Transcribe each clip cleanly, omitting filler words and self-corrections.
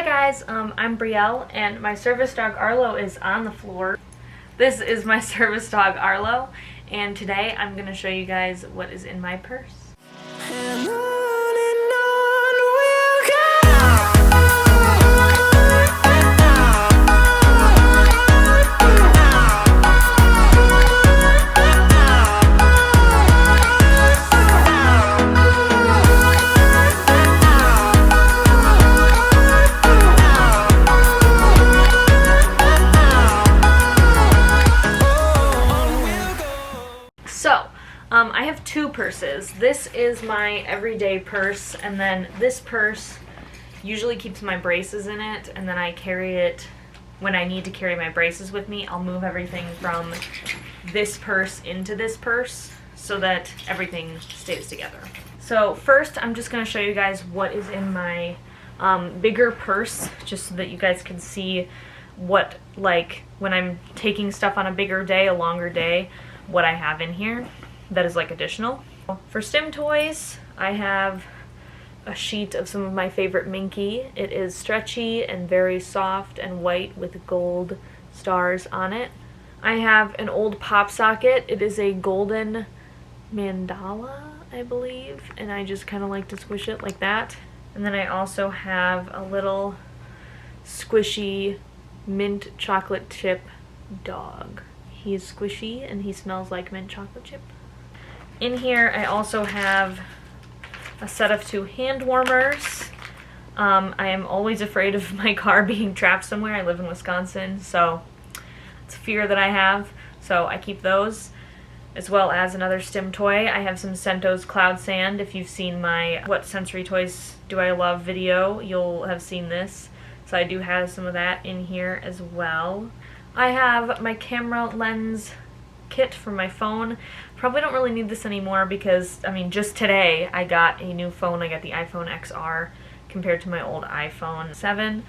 Hi guys, I'm Brielle and my service dog Arlo is on the floor. This is my service dog Arlo, and today I'm going to show you guys what is in my purse. So, I have two purses. This is my everyday purse, and then this purse usually keeps my braces in it, and then I carry it when I need to carry my braces with me. I'll move everything from this purse into this purse so that everything stays together. So first, I'm just going to show you guys what is in my bigger purse, just so that you guys can see what, like, when I'm taking stuff on a bigger day, a longer day, what I have in here that is like additional. For stim toys, I have a sheet of some of my favorite Minky. It is stretchy and very soft and white with gold stars on it. I have an old pop socket. It is a golden mandala, I believe, and I just kind of like to squish it like that. And then I also have a little squishy mint chocolate chip dog. He's squishy and he smells like mint chocolate chip. In here I also have a set of 2 hand warmers. I am always afraid of my car being trapped somewhere. I live in Wisconsin, so it's a fear that I have. So I keep those, as well as another stim toy. I have some Sento's Cloud Sand. If you've seen my What Sensory Toys Do I Love video, you'll have seen this. So I do have some of that in here as well. I have my camera lens kit for my phone. Probably don't really need this anymore because, I mean, just today I got a new phone. I got the iPhone XR compared to my old iPhone 7.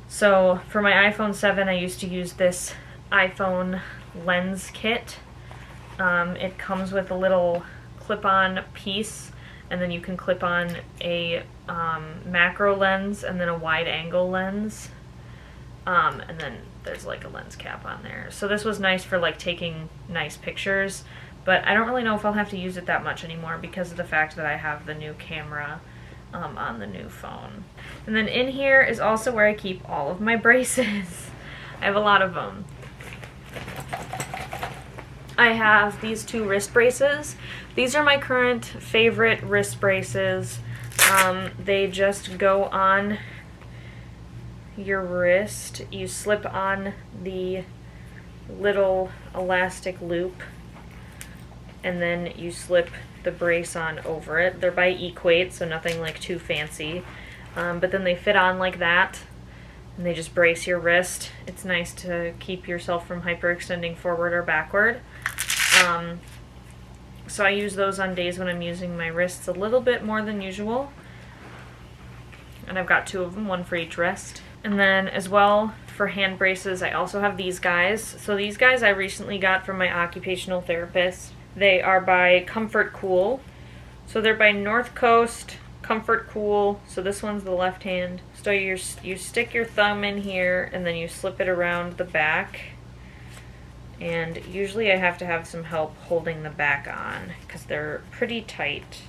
So for my iPhone 7 I used to use this iPhone lens kit. It comes with a little clip-on piece, and then you can clip on a macro lens and then a wide-angle lens. And then there's like a lens cap on there. So this was nice for like taking nice pictures, but I don't really know if I'll have to use it that much anymore because of the fact that I have the new camera on the new phone. And then in here is also where I keep all of my braces. I have a lot of them. I have these 2 wrist braces. These are my current favorite wrist braces. They just go on your wrist. You slip on the little elastic loop and then you slip the brace on over it. They're by Equate, so nothing like too fancy, but then they fit on like that and they just brace your wrist. It's nice to keep yourself from hyperextending forward or backward. So I use those on days when I'm using my wrists a little bit more than usual, and I've got 2 of them, 1 for each wrist. And then as well, for hand braces, I also have these guys. So these guys I recently got from my occupational therapist. They are by Comfort Cool. So they're by North Coast Comfort Cool. So this one's the left hand. So you stick your thumb in here and then you slip it around the back. And usually I have to have some help holding the back on because they're pretty tight.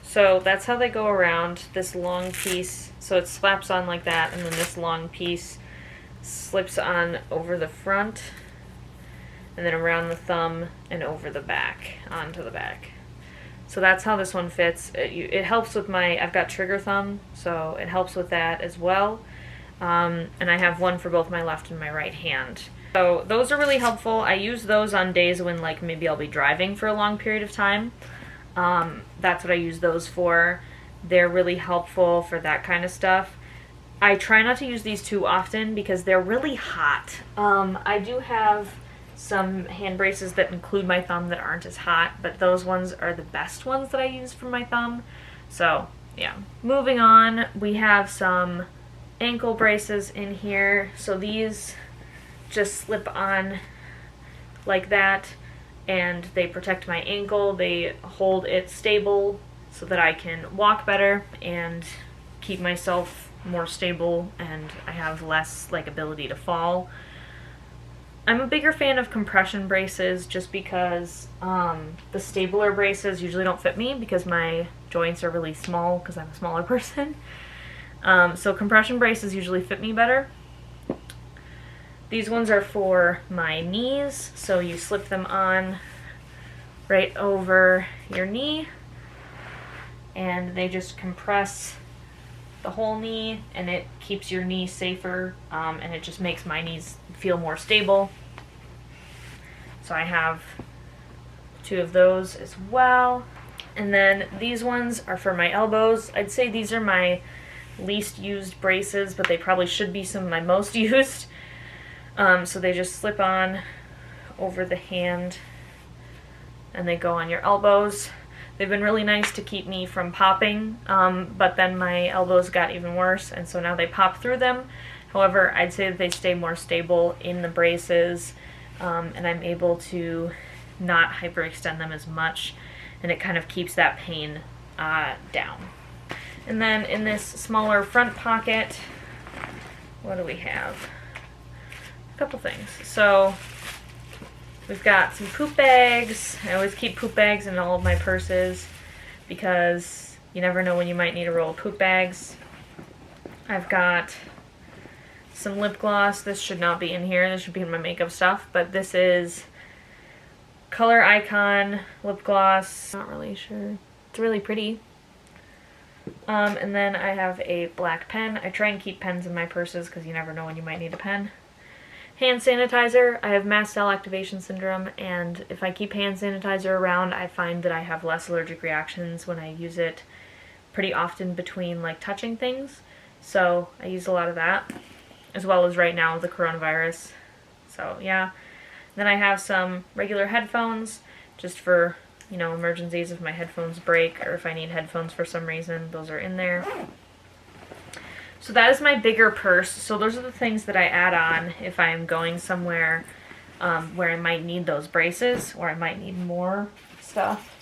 So that's how they go around this long piece. So it slaps on like that, and then this long piece slips on over the front, and then around the thumb and over the back, onto the back. So that's how this one fits. It helps with I've got trigger thumb, so it helps with that as well. And I have one for both my left and my right hand. So those are really helpful. I use those on days when like maybe I'll be driving for a long period of time. That's what I use those for. They're really helpful for that kind of stuff. I try not to use these too often because they're really hot. I do have some hand braces that include my thumb that aren't as hot, but those ones are the best ones that I use for my thumb. So yeah. Moving on, we have some ankle braces in here. So these just slip on like that, and they protect my ankle. They hold it stable so that I can walk better and keep myself more stable and I have less like ability to fall. I'm a bigger fan of compression braces just because the stabler braces usually don't fit me because my joints are really small because I'm a smaller person. So compression braces usually fit me better. These ones are for my knees, so you slip them on right over your knee and they just compress the whole knee and it keeps your knee safer, and it just makes my knees feel more stable. So I have 2 of those as well. And then these ones are for my elbows. I'd say these are my least used braces, but they probably should be some of my most used. So they just slip on over the hand and they go on your elbows. They've been really nice to keep me from popping, but then my elbows got even worse and so now they pop through them. However, I'd say that they stay more stable in the braces, and I'm able to not hyperextend them as much, and it kind of keeps that pain down. And then in this smaller front pocket, what do we have? A couple things. So we've got some poop bags. I always keep poop bags in all of my purses because you never know when you might need a roll of poop bags. I've got some lip gloss. This should not be in here. This should be in my makeup stuff, but this is Color Icon lip gloss. Not really sure. It's really pretty. And then I have a black pen. I try and keep pens in my purses because you never know when you might need a pen. Hand sanitizer. I have mast cell activation syndrome, and if I keep hand sanitizer around, I find that I have less allergic reactions when I use it pretty often between like touching things. So I use a lot of that, as well as right now with the coronavirus. So yeah. Then I have some regular headphones just for, you know, emergencies if my headphones break or if I need headphones for some reason. Those are in there. So that is my bigger purse. So those are the things that I add on if I am going somewhere where I might need those braces or I might need more stuff.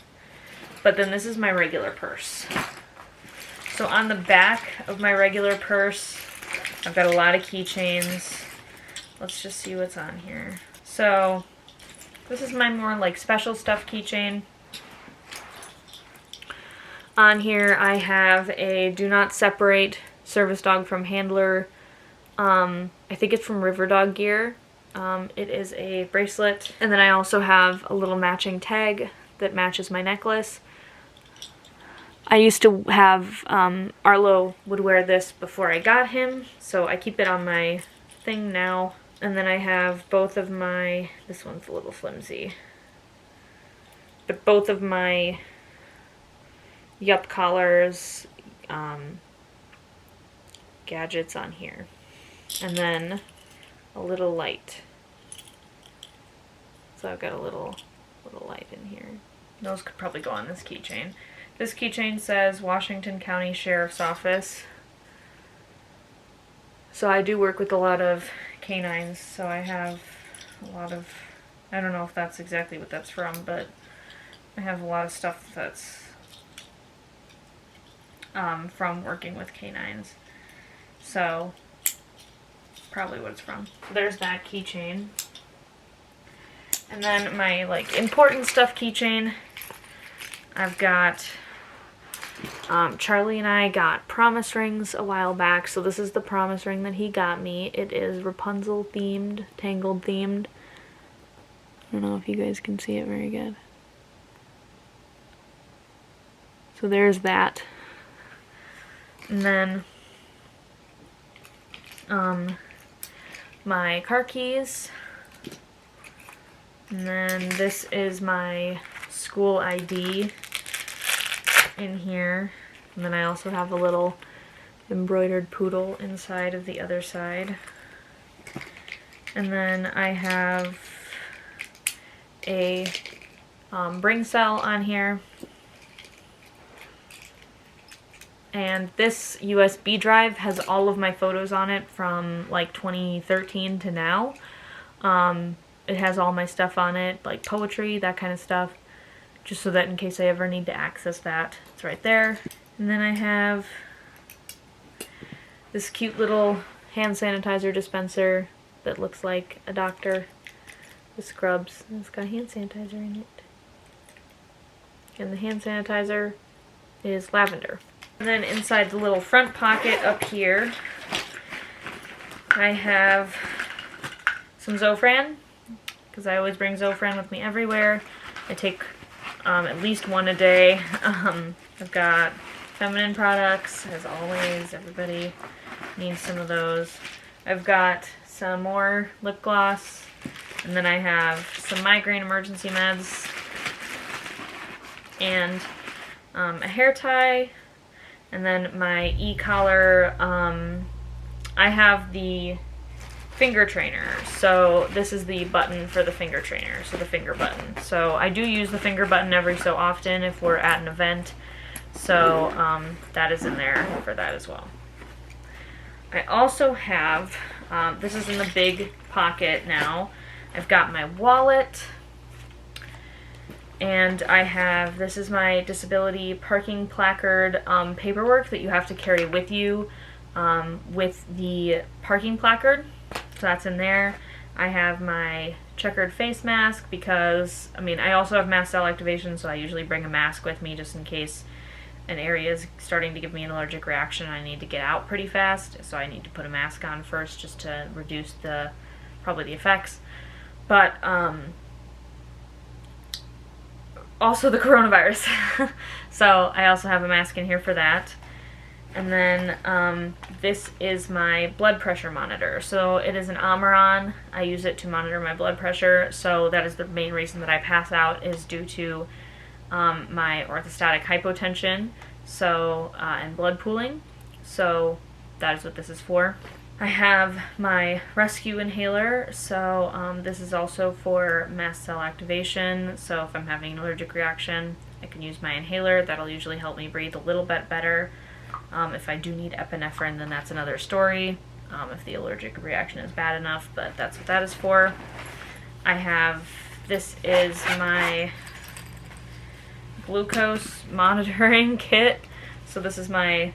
But then this is my regular purse. So on the back of my regular purse, I've got a lot of keychains. Let's just see what's on here. So this is my more like special stuff keychain. On here I have a do not separate service dog from handler. I think it's from River Dog Gear. It is a bracelet. And then I also have a little matching tag that matches my necklace. I used to have, Arlo would wear this before I got him, so I keep it on my thing now. And then I have both of my, this one's a little flimsy, but both of my Yup collars, gadgets on here. And then a little light. So I've got a little light in here. Those could probably go on this keychain. This keychain says Washington County Sheriff's Office. So I do work with a lot of canines, so I have a lot of, I don't know if that's exactly what that's from, but I have a lot of stuff that's from working with canines. So probably what it's from. So there's that keychain. And then my like important stuff keychain, I've got Charlie and I got promise rings a while back, so this is the promise ring that he got me. It is Rapunzel themed, Tangled themed. I don't know if you guys can see it very good. So there's that. And then my car keys. And then this is my school ID in here. And then I also have a little embroidered poodle inside of the other side. And then I have a brain cell on here. And this USB drive has all of my photos on it from like 2013 to now. It has all my stuff on it, like poetry, that kind of stuff, just so that in case I ever need to access that, it's right there. And then I have this cute little hand sanitizer dispenser that looks like a doctor with scrubs. And it's got hand sanitizer in it. And the hand sanitizer is lavender. And then inside the little front pocket up here, I have some Zofran, because I always bring Zofran with me everywhere. I take at least one a day. I've got feminine products, as always. Everybody needs some of those. I've got some more lip gloss, and then I have some migraine emergency meds, and a hair tie, and then my e-collar. I have the finger trainer, so this is the button for the finger trainer, so the finger button. So I do use the finger button every so often if we're at an event, so that is in there for that as well. I also have, this is in the big pocket now, I've got my wallet, and I have, this is my disability parking placard paperwork that you have to carry with you with the parking placard. So that's in there. I have my checkered face mask because, I mean, I also have mast cell activation, so I usually bring a mask with me just in case an area is starting to give me an allergic reaction and I need to get out pretty fast. So I need to put a mask on first just to reduce probably the effects. But also the coronavirus. So I also have a mask in here for that. And then this is my blood pressure monitor. So it is an Amaron. I use it to monitor my blood pressure. So that is the main reason that I pass out, is due to my orthostatic hypotension, so and blood pooling. So that is what this is for. I have my rescue inhaler. So this is also for mast cell activation. So if I'm having an allergic reaction, I can use my inhaler. That'll usually help me breathe a little bit better. If I do need epinephrine, then that's another story, if the allergic reaction is bad enough, but that's what that is for. I have, this is my glucose monitoring kit. So this is my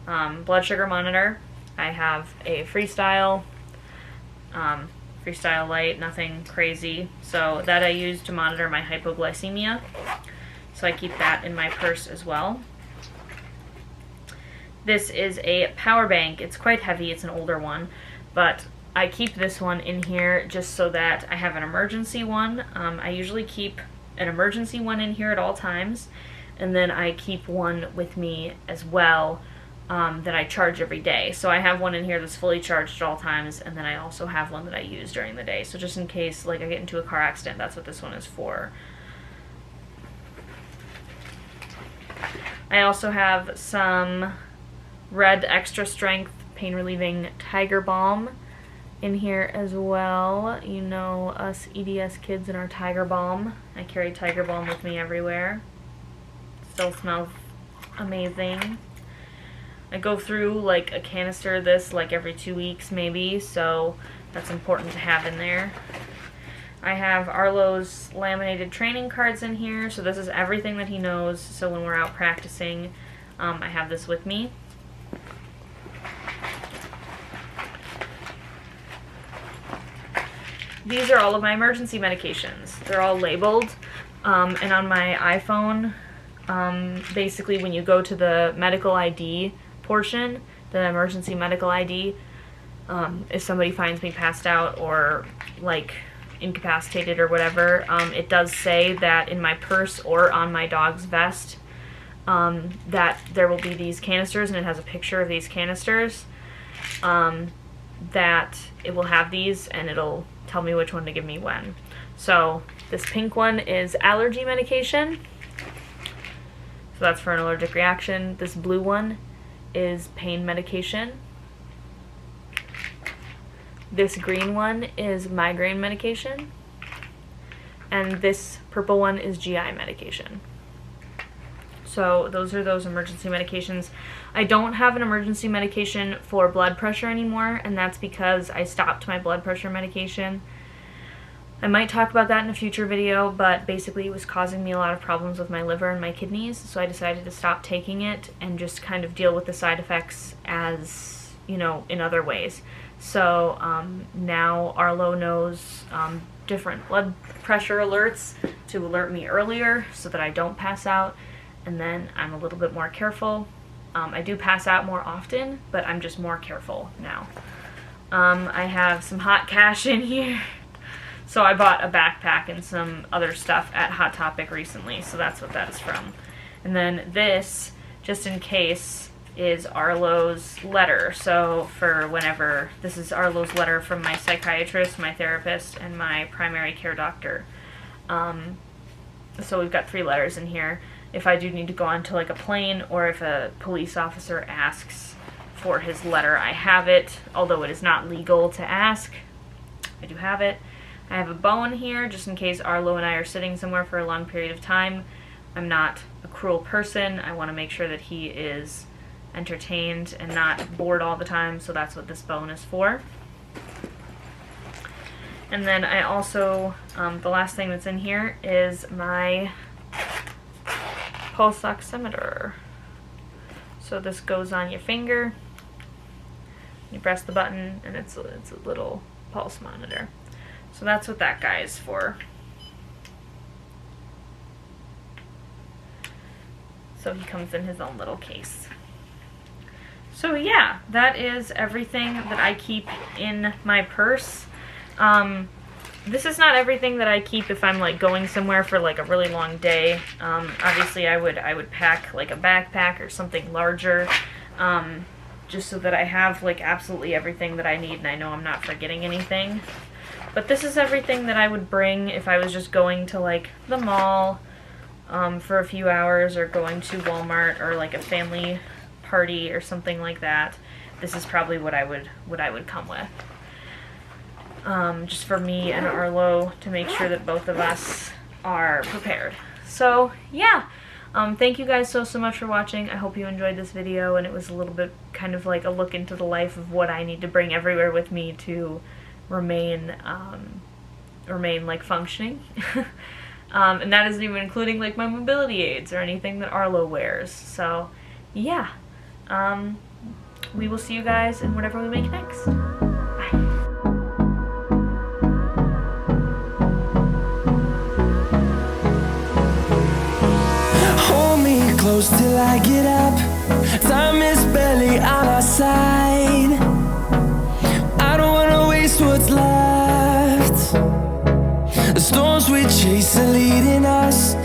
blood sugar monitor. I have a Freestyle Light, nothing crazy. So that I use to monitor my hypoglycemia. So I keep that in my purse as well. This is a power bank. It's quite heavy, it's an older one, but I keep this one in here just so that I have an emergency one. I usually keep an emergency one in here at all times, and then I keep one with me as well that I charge every day. So I have one in here that's fully charged at all times, and then I also have one that I use during the day. So just in case like I get into a car accident, that's what this one is for. I also have some red extra strength pain relieving Tiger Balm in here as well. You know us EDS kids and our Tiger Balm. I carry Tiger Balm with me everywhere. Still smells amazing. I go through like a canister of this like every 2 weeks maybe, so that's important to have in there. I have Arlo's laminated training cards in here, so this is everything that he knows, so when we're out practicing, I have this with me. These are all of my emergency medications. They're all labeled, and on my iPhone, basically when you go to the medical ID portion, the emergency medical ID, if somebody finds me passed out or like incapacitated or whatever, it does say that in my purse or on my dog's vest that there will be these canisters, and it has a picture of these canisters, that it will have these and it'll tell me which one to give me when. So this pink one is allergy medication, so that's for an allergic reaction. This blue one is pain medication. This green one is migraine medication, and this purple one is GI medication. So those are those emergency medications. I don't have an emergency medication for blood pressure anymore, and that's because I stopped my blood pressure medication. I might talk about that in a future video, but basically it was causing me a lot of problems with my liver and my kidneys, so I decided to stop taking it and just kind of deal with the side effects as, you know, in other ways. So now Arlo knows different blood pressure alerts to alert me earlier so that I don't pass out, and then I'm a little bit more careful. I do pass out more often, but I'm just more careful now. I have some hot cash in here. So I bought a backpack and some other stuff at Hot Topic recently, so that's what that is from. And then this, just in case, is Arlo's letter. So for whenever, this is Arlo's letter from my psychiatrist, my therapist, and my primary care doctor. So we've got 3 letters in here. If I do need to go onto like a plane, or if a police officer asks for his letter, I have it, although it is not legal to ask. I do have it. I have a bone here just in case Arlo and I are sitting somewhere for a long period of time. I'm not a cruel person. I want to make sure that he is entertained and not bored all the time, so that's what this bone is for. And then I also, the last thing that's in here is my pulse oximeter. So this goes on your finger, you press the button, and it's a little pulse monitor. So that's what that guy is for. So he comes in his own little case. So yeah, that is everything that I keep in my purse. This is not everything that I keep if I'm like going somewhere for like a really long day. Obviously I would pack like a backpack or something larger, just so that I have like absolutely everything that I need and I know I'm not forgetting anything. But this is everything that I would bring if I was just going to like the mall for a few hours, or going to Walmart, or like a family party or something like that. This is probably what I would come with. Just for me and Arlo, to make sure that both of us are prepared. So yeah, thank you guys so much for watching. I hope you enjoyed this video, and it was a little bit kind of like a look into the life of what I need to bring everywhere with me to remain like functioning. And that isn't even including like my mobility aids or anything that Arlo wears. So yeah, we will see you guys in whatever we make next. Bye. Hold me close till I get up. Time is barely on our side. I don't wanna waste what's left. The storms we chase are leading us.